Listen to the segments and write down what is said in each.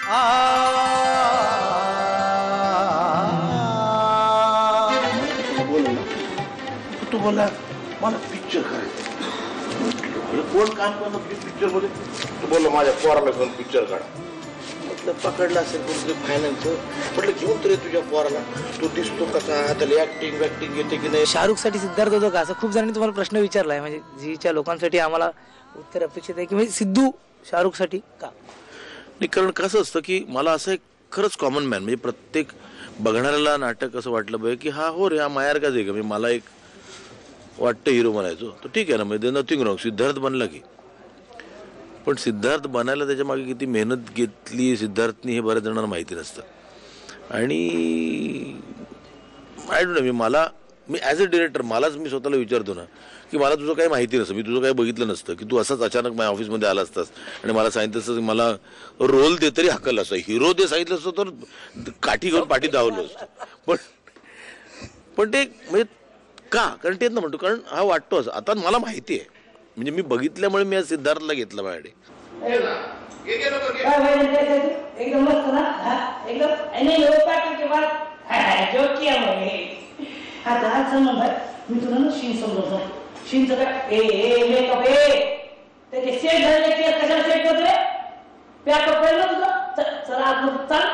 तू बोला मला पिक्चर करायचं, कोण काम करणार पिक्चर मध्ये? तू बोलला माझ्या पोराला घेऊन पिक्चर काढा. म्हटलं पकडलं असेल कोणतरी फायनान्स. म्हटलं घेऊन तरी तुझ्या पोराला, तू दिसतो कसा, त्याला ऍक्टिंग वॅक्टिंग येते की नाही. शाहरुख साठी सिद्धार्थ होतो का, असं खूप जणांनी तुम्हाला प्रश्न विचारलाय. म्हणजे जीच्या लोकांसाठी आम्हाला उत्तर अपेक्षित आहे की म्हणजे सिद्धू शाहरुख साठी का नाही. कारण कसं असतं की मला असं एक खरंच कॉमन मॅन, म्हणजे प्रत्येक बघणाऱ्याला नाटक असं वाटलं पाहिजे की हा हो रे हा मायारकाच आहे का. म्हणजे मला एक वाटतं हिरो बनायचो, तर ठीक आहे ना, म्हणजे नथिंग रॉंग. सिद्धार्थ बनला की, पण सिद्धार्थ बनायला त्याच्या मागे किती मेहनत घेतली सिद्धार्थनी हे बऱ्याच जणांना माहिती नसतं. आणि I don't know, me as a director मलाच मी स्वतःला विचारतो ना की मला तुझं काही माहिती नसतं, मी तुझं काही बघितलं नसतं की तू असंच अचानक माझ्या ऑफिसमध्ये आला असतास आणि मला सांगितलं असतं मला रोल दे तरी हकल असं, हिरो दे सांगितलं असतं तर काठी घेऊन पाठी धावलं असतं. पण ते म्हणजे का, कारण तेच ना म्हणतो, कारण हा वाटतो असं. आता मला माहिती आहे, म्हणजे मी बघितल्यामुळे मी आज सिद्धार्थला घेतलं माझ्याकडे. एकदम मस्त ना, आता आज भाई मी तुला ना शीन समजवतो. शीनचं काय मेकअप त्याचे सेट झाले की कशाला सेट करतोय, पॅकअप केलं तुझं, चला आतमध्ये चाल.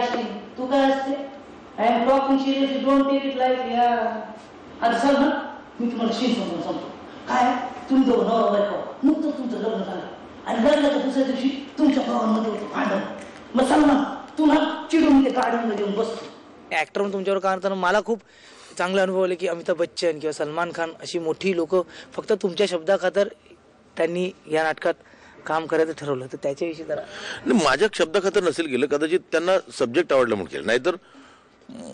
अश्विन तू काय असते, I am talking seriously, don't take it like. आता चल ना, मी तुम्हाला शीन समजून सांगतो. काय तुम्ही दोघं नवरा बायको नुकतं तुमचं लग्न झालं आणि लग्नाच्या दुसऱ्या दिवशी तुमच्या भावांमध्ये होतं भांडण. मग सांग ना, तू ना चिडून ते गार्डनमध्ये येऊन बसतो. ऍक्टर म्हणून तुमच्यावर काम करताना मला खूप चांगले अनुभव आले की अमिताभ बच्चन किंवा सलमान खान अशी मोठी लोक फक्त तुमच्या शब्दाखातर त्यांनी या नाटकात काम करायचं ठरवलं, तर त्याच्याविषयी जरा. माझ्या शब्दाखातर नसेल केलं, कदाचित त्यांना सब्जेक्ट आवडला म्हणून केलं. नाहीतर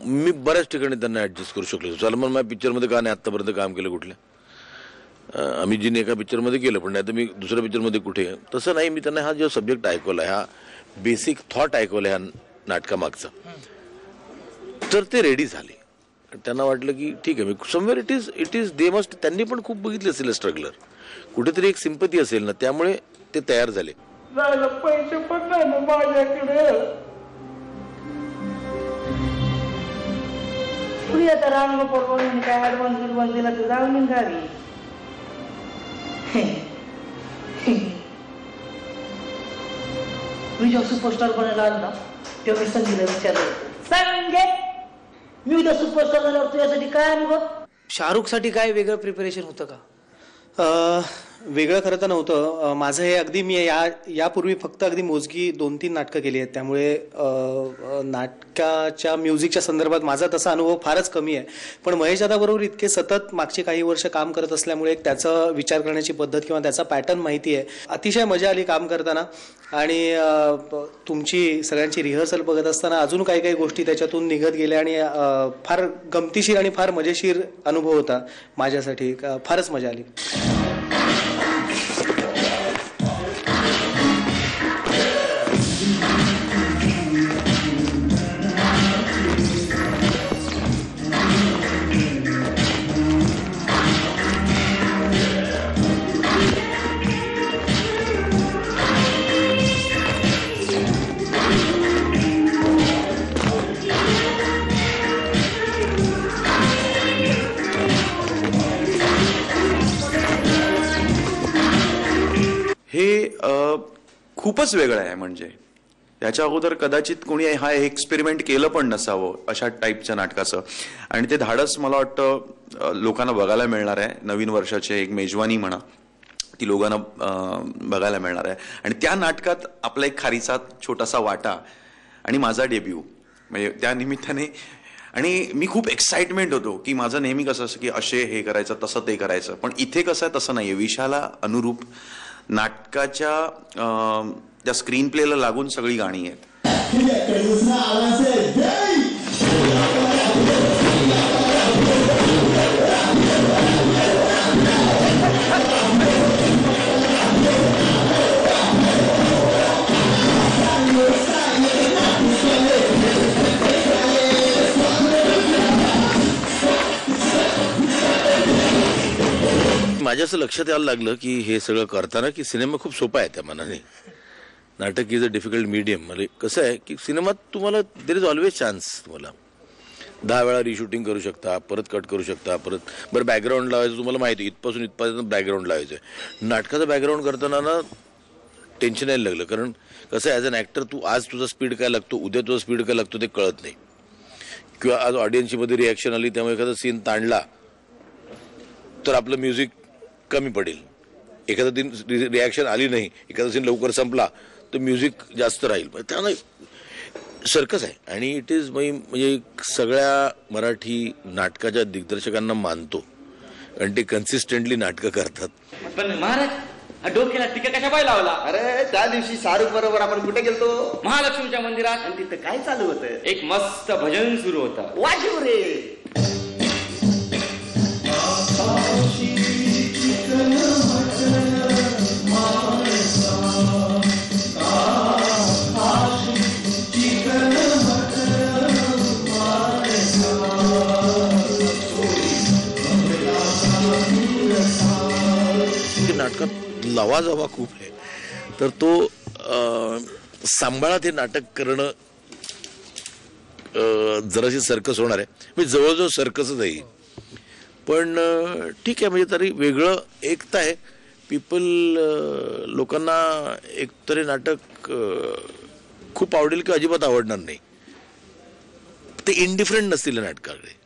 मी बऱ्याच ठिकाणी त्यांना ऍडजस्ट करू शकलो. सलमान माझ्या पिक्चरमध्ये का नाही आत्तापर्यंत काम केलं कुठल्या, अमितजीने एका पिक्चरमध्ये केलं, पण नाही तर मी दुसऱ्या पिक्चरमध्ये कुठे. तसं नाही, मी त्यांना हा जो सब्जेक्ट ऐकवला, हा बेसिक थॉट ऐकवला ह्या नाटकामागचा, तर ते रेडी झाले. त्यांना वाटलं की ठीक आहे, मी somewhere it is they must. त्यांनी पण खूप बघितले असेल स्ट्रगलर, कुठेतरी एक सिंपती असेल ना, त्यामुळे ते तयार झाले. पैसे पण नाही ना माझ्याकडे. तुम्ही आता रामगोपाल म्हणून काय ऍडव्हान्स दिला तर जाऊन गावी. मी जेव्हा सुपरस्टार बनायला आलो ना, तेव्हा मी संगीला विचारलं, संगे मी उद्या सुपरस्टार झाल्यावर तुझ्यासाठी काय अनुभव. शाहरुख साठी काय वेगळं प्रिपरेशन होतं का? वेगळं खरं तर नव्हतं. माझं हे अगदी मी यापूर्वी फक्त अगदी मोजकी 2-3 नाटकं केली आहेत, त्यामुळे नाटकाच्या म्युझिकच्या संदर्भात माझा तसा अनुभव फारच कमी आहे. पण महेश दादाबरोबर इतके सतत मागचे काही वर्ष काम करत असल्यामुळे त्याचा विचार करण्याची पद्धत किंवा त्याचा पॅटर्न माहिती आहे. अतिशय मजा आली काम करताना. आणि तुमची सगळ्यांची रिहर्सल बघत असताना अजून काही काही गोष्टी त्याच्यातून निघत गेल्या आणि फार गमतीशीर आणि फार मजेशीर अनुभव होता माझ्यासाठी. फारच मजा आली. हे खूपच वेगळं आहे. म्हणजे त्याच्या अगोदर कदाचित कोणी हा एक्सपेरिमेंट केलं पण नसावं अशा टाईपच्या नाटकाचं. आणि ते धाडस मला वाटतं लोकांना बघायला मिळणार आहे. नवीन वर्षाचे एक मेजवानी म्हणा, ती लोकांना बघायला मिळणार आहे. आणि त्या नाटकात आपला एक खारीचा छोटासा वाटा आणि माझा डेब्यू, म्हणजे त्या निमित्ताने. आणि मी खूप एक्साइटमेंट होतो की माझं नेहमी कसं असं की असे हे करायचं, तसं ते करायचं. पण इथे कसं आहे तसं नाही आहे. विषयाला अनुरूप नाटकाच्या त्या स्क्रीन प्लेला लागून सगळी गाणी आहेत. माझ्या असं लक्षात यायला लागलं की हे सगळं करताना की सिनेमा खूप सोपा आहे त्या मनाने. नाटक इज अ डिफिकल्ट मीडियम. म्हणजे कसं आहे की सिनेमात तुम्हाला देर इज ऑलवेज चान्स. तुम्हाला 10 वेळा रिशूटिंग करू शकता, परत कट करू शकता, परत बरं बॅकग्राऊंड लावायचं तुम्हाला माहिती आहे इथपासून इथपर्यंत बॅकग्राऊंड लावायचं आहे. नाटकाचं बॅकग्राऊंड करताना ना टेन्शन यायला लागलं, कारण कसं ॲज अन ॲक्टर तू आज तुझा स्पीड काय लागतो, उद्या तुझा स्पीड काय लागतो ते कळत नाही, किंवा आज ऑडियन्सची मध्ये रिॲक्शन आली त्यामुळे एखादा सीन ताणला तर आपलं म्युझिक कमी पडेल. एखादा दिन रिॲक्शन आली नाही, एखादा सीन लवकर संपला तर म्युझिक जास्त राहील. त्यामुळे सर्कस आहे. आणि इट इज म्हणजे सगळ्या मराठी नाटकाच्या दिग्दर्शकांना मानतो आणि ते कन्सिस्टंटली नाटकं करतात. पण महाराज हा डोक्याला टिका कशा पाय लावला? अरे त्या दिवशी शाहरुख बरोबर आपण कुठे गेलतो? महालक्ष्मीच्या मंदिरात. आणि तिथं काय चालू होतं? एक मस्त भजन सुरू होता. वाजव रे. नाटकात लवाजवा खूप आहे, तर तो सांभाळत हे नाटक करणं जराशी सर्कस होणार आहे. म्हणजे जवळजवळ सर्कसच आहे. पण ठीक आहे, म्हणजे तरी वेगळं एकता आहे. पीपल लोकांना एकतरी नाटक खूप आवडेल किंवा अजिबात आवडणार नाही. ते इंडिफरंट नसतील नाटकाकडे,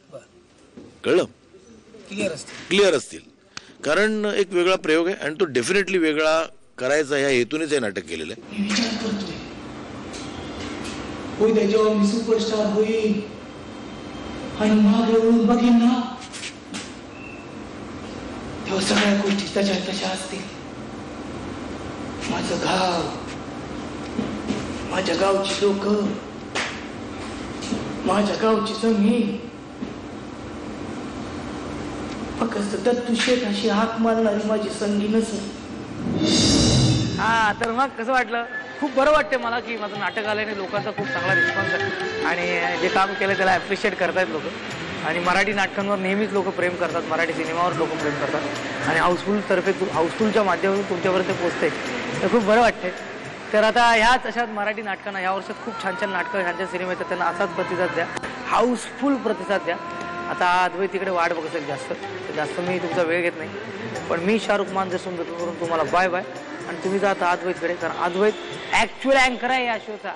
कळलं, क्लिअर असतील. कारण एक वेगळा प्रयोग आहे आणि तो डेफिनेटली वेगळा करायचा ह्या हेतूनेच हे नाटक केलेलं आहे. मी विचार करतोय, उद्या जेव्हा मी सुपरस्टार होईल आणि मागे वळून बघीन ना, तेव्हा सगळ्या गोष्टी तशा तशा असतील. माझं गाव, माझ्या गावची लोक, माझ्या गावची जमीन, फक्त दत्तू शेठ अशी हाक मारणारी माझी संगी नसेल. हा, तर मग कसं वाटलं? खूप बरं वाटते मला की माझं नाटक आल्याने लोकांचा खूप चांगला रिस्पॉन्स आहे आणि जे काम केलं त्याला ॲप्रिशिएट करतायत लोक. आणि मराठी नाटकांवर नेहमीच लोक प्रेम करतात, मराठी सिनेमावर लोक प्रेम करतात आणि हाऊसफुलच्या माध्यमातून तुमच्यापर्यंत पोचते, तर खूप बरं वाटते. तर आता ह्याच अशाच मराठी नाटकांना या वर्षात खूप छान छान नाटकं ह्यांच्या सिनेमा येतात, त्यांना असाच प्रतिसाद द्या, हाऊसफुल प्रतिसाद द्या. आता अद्वैत तिकडे वाट बघत असेल जास्त मी तुमचा वेळ घेत नाही. पण मी शाहरुख मान जर सुंदर करून तुम्हाला बाय बाय. आणि तुम्ही जाता अद्वैतकडे, कारण अद्वैत ॲक्च्युअल अँकर आहे या शोचा.